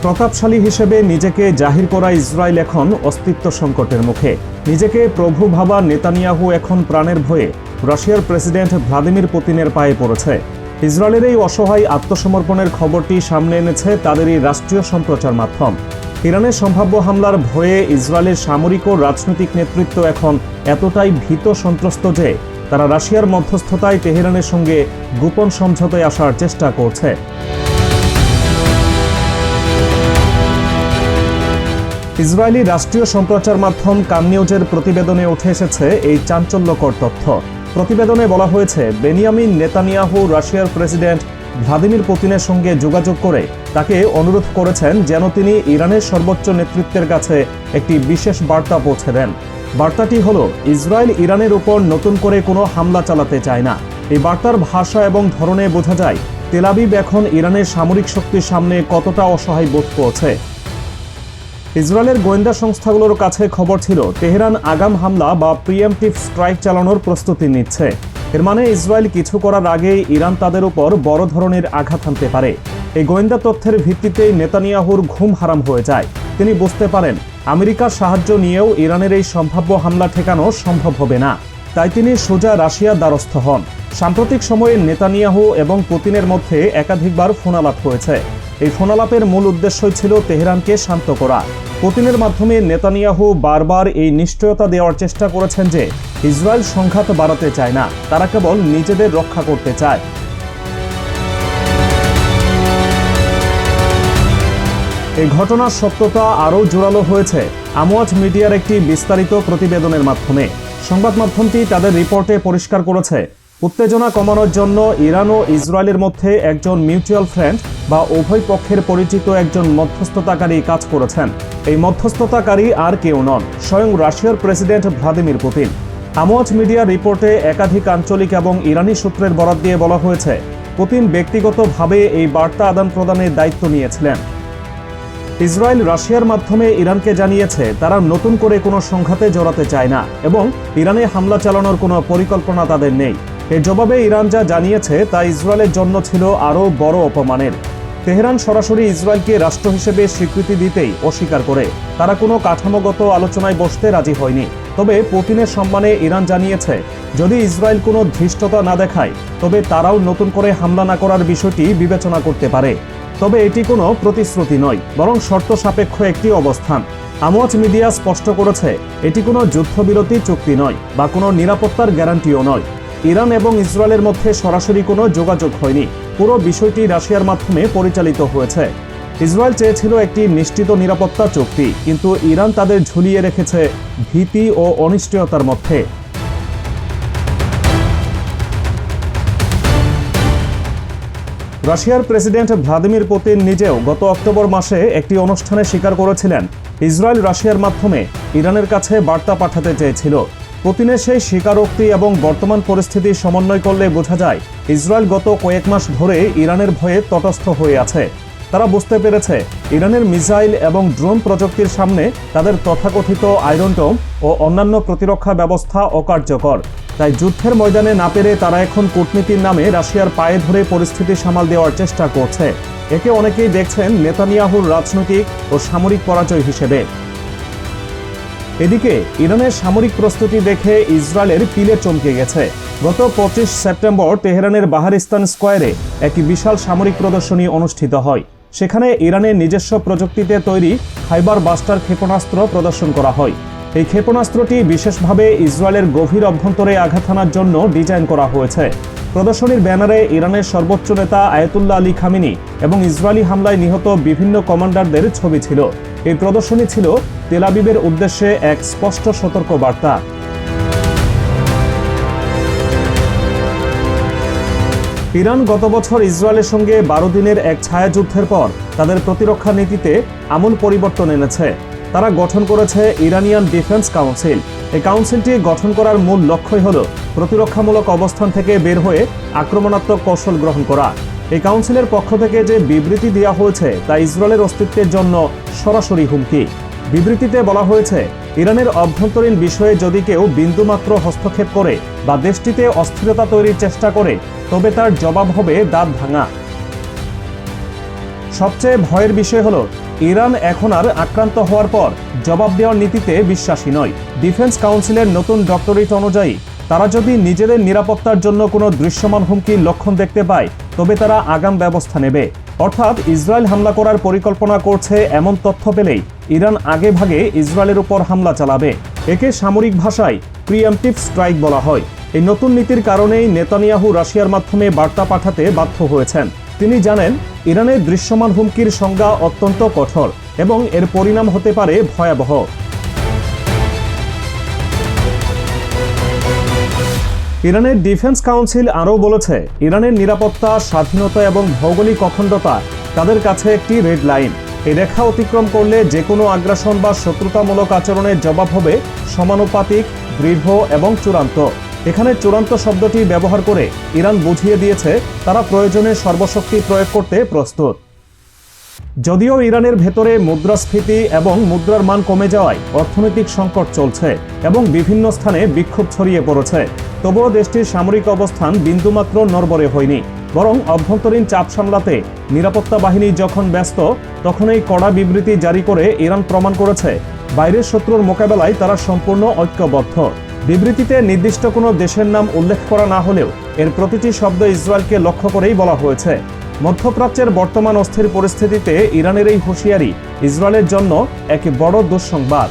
প্রতাপশালী হিসেবে নিজেকে জাহির করা ইসরায়েল এখন অস্তিত্ব সংকটের মুখে। নিজেকে প্রভু ভাবা নেতানিয়াহু এখন প্রাণের ভয়ে রাশিয়ার প্রেসিডেন্ট ভ্লাদিমির পুতিনের পায়ে পড়েছে। ইসরায়েলের এই অসহায় আত্মসমর্পণের খবরটি সামনে এনেছে তাদেরই রাষ্ট্রীয় সম্প্রচার মাধ্যম। ইরানের সম্ভাব্য হামলার ভয়ে ইসরায়েলের সামরিক ও রাজনৈতিক নেতৃত্ব এখন এতটাই ভীত সন্ত্রস্ত যে তারা রাশিয়ার মধ্যস্থতায় তেহরানের সঙ্গে গোপন সমঝোতায় আসার চেষ্টা করছে। ইসরায়েলি রাষ্ট্রীয় সম্প্রচার মাধ্যম কান নিউজের প্রতিবেদনে উঠে এসেছে এই চাঞ্চল্যকর তথ্য। প্রতিবেদনে বলা হয়েছে, বেনিয়ামিন নেতানিয়াহু রাশিয়ার প্রেসিডেন্ট ভ্লাদিমির পুতিনের সঙ্গে যোগাযোগ করে তাকে অনুরোধ করেছেন যেন তিনি ইরানের সর্বোচ্চ নেতৃত্বের কাছে একটি বিশেষ বার্তা পৌঁছে দেন। বার্তাটি হল, ইসরায়েল ইরানের উপর নতুন করে কোনো হামলা চালাতে চায় না। এই বার্তার ভাষা এবং ধরনে বোঝা যায় তেল আবিব এখন ইরানের সামরিক শক্তির সামনে কতটা অসহায় বোধ করছে। ইসরায়েলের গোয়েন্দা সংস্থাগুলোর কাছে খবর ছিল তেহরান আগাম হামলা বা প্রিএমপ্টিভ স্ট্রাইক চালানোর প্রস্তুতি নিচ্ছে। এর মানে ইসরায়েল কিছু করার আগেই ইরান তাদের উপর বড় ধরনের আঘাত হানতে পারে। এই গোয়েন্দা তথ্যের ভিত্তিতেই নেতানিয়াহুর ঘুম হারাম হয়ে যায়। তিনি বুঝতে পারেন আমেরিকার সাহায্য নিয়েও ইরানের এই সম্ভাব্য হামলা ঠেকানো সম্ভব হবে না। তাই তিনি সোজা রাশিয়ার দ্বারস্থ হন। সাম্প্রতিক সময়ে নেতানিয়াহু এবং পুতিনের মধ্যে একাধিকবার ফোনালাপ হয়েছে। এই ফোনালাপের মূল উদ্দেশ্যই ছিল তেহরানকে শান্ত করা। পুতিনের মাধ্যমে নেতানিয়াহু বারবার এই নিশ্চয়তা দেওয়ার চেষ্টা করেছেন যে ইসরায়েল সংঘাত বাড়াতে চায় না, তারা কেবল নিজেদের রক্ষা করতে চায়। এই ঘটনার সত্যতা আরও জোরালো হয়েছে আমওয়াচ মিডিয়ার একটি বিস্তারিত প্রতিবেদনের মাধ্যমে। সংবাদ মাধ্যমটি তাদের রিপোর্টে পরিষ্কার করেছে, উত্তেজনা কমানোর জন্য ইরান ও ইসরায়েলের মধ্যে একজন মিউচুয়াল ফ্রেন্ড বা উভয় পক্ষের পরিচিত একজন মধ্যস্থতাকারী কাজ করেছেন। এই মধ্যস্থতাকারী আর কেউ নন, স্বয়ং রাশিয়ার প্রেসিডেন্ট ভ্লাদিমির পুতিন। আমওয়াচ মিডিয়ার রিপোর্টে একাধিক আঞ্চলিক এবং ইরানি সূত্রের বরাত দিয়ে বলা হয়েছে, পুতিন ব্যক্তিগতভাবে এই বার্তা আদান প্রদানের দায়িত্ব নিয়েছিলেন। ইসরায়েল রাশিয়ার মাধ্যমে ইরানকে জানিয়েছে তারা নতুন করে কোনো সংঘাতে জড়াতে চায় না এবং ইরানে হামলা চালানোর কোনো পরিকল্পনা তাদের নেই। এর জবাবে ইরান যা জানিয়েছে তা ইসরায়েলের জন্য ছিল আরও বড় অপমানের। তেহরান সরাসরি ইসরায়েলকে রাষ্ট্র হিসেবে স্বীকৃতি দিতেই অস্বীকার করে। তারা কোনো কাঠামোগত আলোচনায় বসতে রাজি হয়নি। তবে পুতিনের সম্মানে ইরান জানিয়েছে যদি ইসরায়েল কোনো ধৃষ্টতা না দেখায় তবে তারাও নতুন করে হামলা না করার বিষয়টি বিবেচনা করতে পারে। তবে এটি কোনো প্রতিশ্রুতি নয়, বরং শর্ত সাপেক্ষ একটি অবস্থান। আমওয়াচ মিডিয়া স্পষ্ট করেছে এটি কোনো যুদ্ধবিরতি চুক্তি নয় বা কোনো নিরাপত্তার গ্যারান্টিও নয়। ইরান এবং ইসরায়েলের মধ্যে সরাসরি কোনো যোগাযোগ হয়নি। পুরো বিষয়টি রাশিয়ার মাধ্যমে পরিচালিত হয়েছে। ইসরায়েল চেয়েছিল একটি নিশ্চিত নিরাপত্তা চুক্তি, কিন্তু ইরান তাদের ঝুলিয়ে রেখেছে ভীতি ও অনিশ্চয়তার মধ্যে। রাশিয়ার প্রেসিডেন্ট ভ্লাদিমির পুতিন নিজেও গত অক্টোবর মাসে একটি অনুষ্ঠানে স্বীকার করেছিলেন ইসরায়েল রাশিয়ার মাধ্যমে ইরানের কাছে বার্তা পাঠাতে চেয়েছিল। পুতিনের সেই স্বীকারোক্তি এবং বর্তমান পরিস্থিতি সমন্বয় করলে বোঝা যায় ইসরায়েল গত কয়েক মাস ধরে ইরানের ভয়ে তটস্থ হয়ে আছে। তারা বুঝতে পেরেছে ইরানের মিসাইল এবং ড্রোন প্রযুক্তির সামনে তাদের তথাকথিত আয়রন ডোম ও অন্যান্য প্রতিরক্ষা ব্যবস্থা অকার্যকর। তাই যুদ্ধের ময়দানে না পেরে তারা এখন কূটনীতির নামে রাশিয়ার পায়ে ধরে পরিস্থিতি সামাল দেওয়ার চেষ্টা করছে। একে অনেকেই দেখছেন নেতানিয়াহুর রাজনৈতিক ও সামরিক পরাজয় হিসেবে। এদিকে ইরানের সামরিক প্রস্তুতি দেখে ইসরায়েলের পিলে চমকে গেছে। গত 25 সেপ্টেম্বর তেহরানের বাহারিস্তান স্কোয়ারে একটি বিশাল সামরিক প্রদর্শনী অনুষ্ঠিত হয়। সেখানে ইরানের নিজস্ব প্রযুক্তিতে তৈরি খাইবার বাস্টার ক্ষেপণাস্ত্র প্রদর্শন করা হয়। এই ক্ষেপণাস্ত্রটি বিশেষভাবে ইসরায়েলের গভীর অভ্যন্তরে আঘাত হানার জন্য ডিজাইন করা হয়েছে। প্রদর্শনীর ব্যানারে ইরানের সর্বোচ্চ নেতা আয়াতুল্লাহ আলী খামেনি এবং ইসরায়েলি হামলায় নিহত বিভিন্ন কমান্ডারদের ছবি ছিল। এই প্রদর্শনী ছিল তেল আবিবের উদ্দেশ্যে এক স্পষ্ট সতর্ক বার্তা। ইরান গত বছর ইসরায়েলের সঙ্গে 12 দিনের এক ছায়াযুদ্ধের পর তাদের প্রতিরক্ষা নীতিতে আমূল পরিবর্তন এনেছে। তারা গঠন করেছে ইরানিয়ান ডিফেন্স কাউন্সিল। এই কাউন্সিলটি গঠন করার মূল লক্ষ্যই হল প্রতিরক্ষামূলক অবস্থান থেকে বের হয়ে আক্রমণাত্মক কৌশল গ্রহণ করা। এই কাউন্সিলের পক্ষ থেকে যে বিবৃতি দেওয়া হয়েছে তা ইসরায়েলের অস্তিত্বের জন্য সরাসরি হুমকি। বিবৃতিতে বলা হয়েছে, ইরানের অভ্যন্তরীণ বিষয়ে যদি কেউ বিন্দুমাত্র হস্তক্ষেপ করে বা দেশটিতে অস্থিরতা তৈরির চেষ্টা করে তবে তার জবাব হবে দাঁত ভাঙা। সবচেয়ে ভয়ের বিষয় হলো ইরান এখন আর আক্রান্ত হওয়ার পর জবাব দেওয়ার নীতিতে বিশ্বাসী নয়। ডিফেন্স কাউন্সিলের নতুন ডক্টরেট অনুযায়ী তারা যদি নিজেদের নিরাপত্তার জন্য কোনো দৃশ্যমান হুমকির লক্ষণ দেখতে পায় তবে তারা আগাম ব্যবস্থা নেবে। অর্থাৎ ইসরায়েল হামলা করার পরিকল্পনা করছে এমন তথ্য পেলেই ইরান আগেভাগে ইসরায়েলের উপর হামলা চালাবে। একে সামরিক ভাষায় প্রিএম্পটিভ স্ট্রাইক বলা হয়। এই নতুন নীতির কারণেই নেতানিয়াহু রাশিয়ার মাধ্যমে বার্তা পাঠাতে বাধ্য হয়েছেন। তিনি জানেন ইরানের দৃশ্যমান হুমকির সংজ্ঞা অত্যন্ত কঠোর এবং এর পরিণাম হতে পারে ভয়াবহ। ইরানের ডিফেন্স কাউন্সিল আরও বলেছে, ইরানের নিরাপত্তা, স্বাধীনতা এবং ভৌগোলিক অখণ্ডতা তাদের কাছে একটি রেড লাইন। এই রেখা অতিক্রম করলে যে কোনো আগ্রাসন বা শত্রুতামূলক আচরণের জবাব হবে সমানুপাতিক, দৃঢ় এবং চূড়ান্ত। এখানে চূড়ান্ত শব্দটি ব্যবহার করে ইরান বুঝিয়ে দিয়েছে তারা প্রয়োজনে সর্বশক্তি প্রয়োগ করতে প্রস্তুত। যদিও ইরানের ভেতরে মুদ্রাস্ফীতি এবং মুদ্রার মান কমে যাওয়ায় অর্থনৈতিক সংকট চলছে এবং বিভিন্ন স্থানে বিক্ষোভ ছড়িয়ে পড়েছে, তবুও দেশটির সামরিক অবস্থান বিন্দুমাত্র নড়বড়ে হয়নি। বরং অভ্যন্তরীণ চাপ সামলাতে নিরাপত্তা বাহিনী যখন ব্যস্ত, তখন এই কড়া বিবৃতি জারি করে ইরান প্রমাণ করেছে বাইরের শত্রুর মোকাবেলায় তারা সম্পূর্ণ ঐক্যবদ্ধ। বিবৃতিতে নির্দিষ্ট কোনো দেশের নাম উল্লেখ করা না হলেও এর প্রতিটি শব্দ ইসরায়েলকে লক্ষ্য করেই বলা হয়েছে। মধ্যপ্রাচ্যের বর্তমান অস্থির পরিস্থিতিতে ইরানের এই হুঁশিয়ারি ইসরায়েলের জন্য এক বড় দুঃসংবাদ।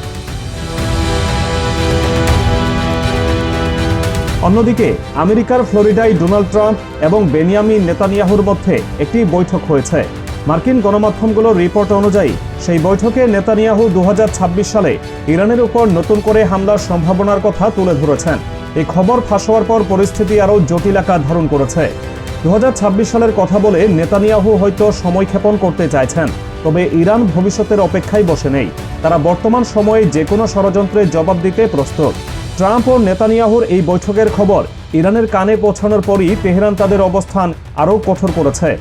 অন্যদিকে আমেরিকার ফ্লোরিডায় ডোনাল্ড ট্রাম্প এবং বেনিয়ামিন নেতানিয়াহুর মধ্যে একটি বৈঠক হয়েছে। মার্কিন গণমাধ্যমগুলোর রিপোর্ট অনুযায়ী সেই বৈঠকে নেতানিয়াহু 2026 সালে ইরানের উপর নতুন করে হামলার সম্ভাবনার কথা তুলে ধরেছেন। এই খবর ফাঁস হওয়ার পর পরিস্থিতি আরও জটিল আকার ধারণ করেছে। 2026 সালের কথা বলে নেতানিয়াহু হয়তো সময়ক্ষেপণ করতে চাইছেন, তবে ইরান ভবিষ্যতের অপেক্ষায় বসে নেই। তারা বর্তমান সময়ে যে কোনো ষড়যন্ত্রের জবাব দিতে প্রস্তুত। ট্রাম্প ও নেতানিয়াহুর এই বৈঠকের খবর ইরানের কানে পৌঁছানোর পরই তেহরান তাদের অবস্থান আরও কঠোর করেছে।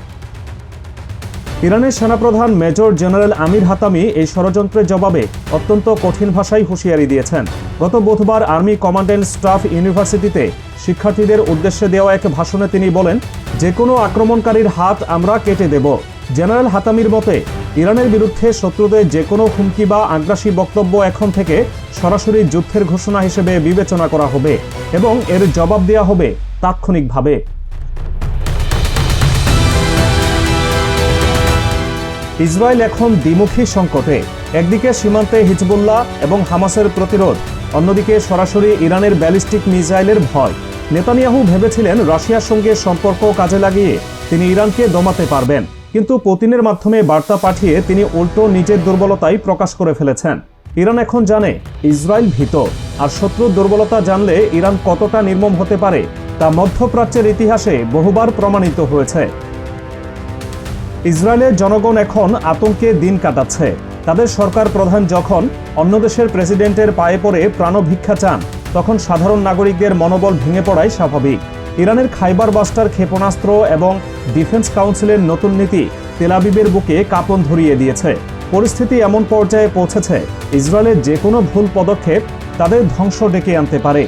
ইরানের সেনাপ্রধান মেজর জেনারেল আমির হাতামি এই ষড়যন্ত্রের জবাবে অত্যন্ত কঠিন ভাষায় হুঁশিয়ারি দিয়েছেন। গত বুধবার আর্মি কমান্ড্যান্ট স্টাফ ইউনিভার্সিটিতে শিক্ষার্থীদের উদ্দেশ্যে দেওয়া এক ভাষণে তিনি বলেন, যে কোনো আক্রমণকারীর হাত আমরা কেটে দেব। জেনারেল হাতামির মতে, ইরানের বিরুদ্ধে শত্রুদের যে কোনো হুমকি বা আগ্রাসী বক্তব্য এখন থেকে সরাসরি যুদ্ধের ঘোষণা হিসেবে বিবেচনা করা হবে এবং এর জবাব দেওয়া হবে তাৎক্ষণিকভাবে। ইসরায়েল এখন দ্বিমুখী সংকটে। একদিকে সীমান্তে হিজবুল্লাহ এবং হামাসের প্রতিরোধ, অন্যদিকে সরাসরি ইরানের ব্যালিস্টিক মিসাইলের ভয়। নেতানিয়াহু ভেবেছিলেন রাশিয়ার সঙ্গে সম্পর্ক কাজে লাগিয়ে তিনি ইরানকে দমাতে পারবেন, কিন্তু পুতিনের মাধ্যমে বার্তা পাঠিয়ে তিনি উল্টো নিজের দুর্বলতাই প্রকাশ করে ফেলেছেন। ইরান এখন জানে ইসরায়েল ভীত, আর শত্রুর দুর্বলতা জানলে ইরান কতটা নির্মম হতে পারে তা মধ্যপ্রাচ্যের ইতিহাসে বহুবার প্রমাণিত হয়েছে। ইসরায়েলের জনগণ এখন আতঙ্কে দিন কাটাচ্ছে। তাদের সরকার প্রধান যখন অন্য দেশের প্রেসিডেন্টের পায়ে পড়ে প্রাণভিক্ষা চান, তখন সাধারণ নাগরিকদের মনোবল ভেঙে পড়াই স্বাভাবিক। ইরানের খাইবার বাস্টার ক্ষেপণাস্ত্র এবং ডিফেন্স কাউন্সিলের নতুন নীতি তেল আবিবের বুকে কাঁপন ধরিয়ে দিয়েছে। পরিস্থিতি এমন পর্যায়ে পৌঁছেছে, ইসরায়েলের যে কোনো ভুল পদক্ষেপ তাদের ধ্বংস ডেকে আনতে পারে।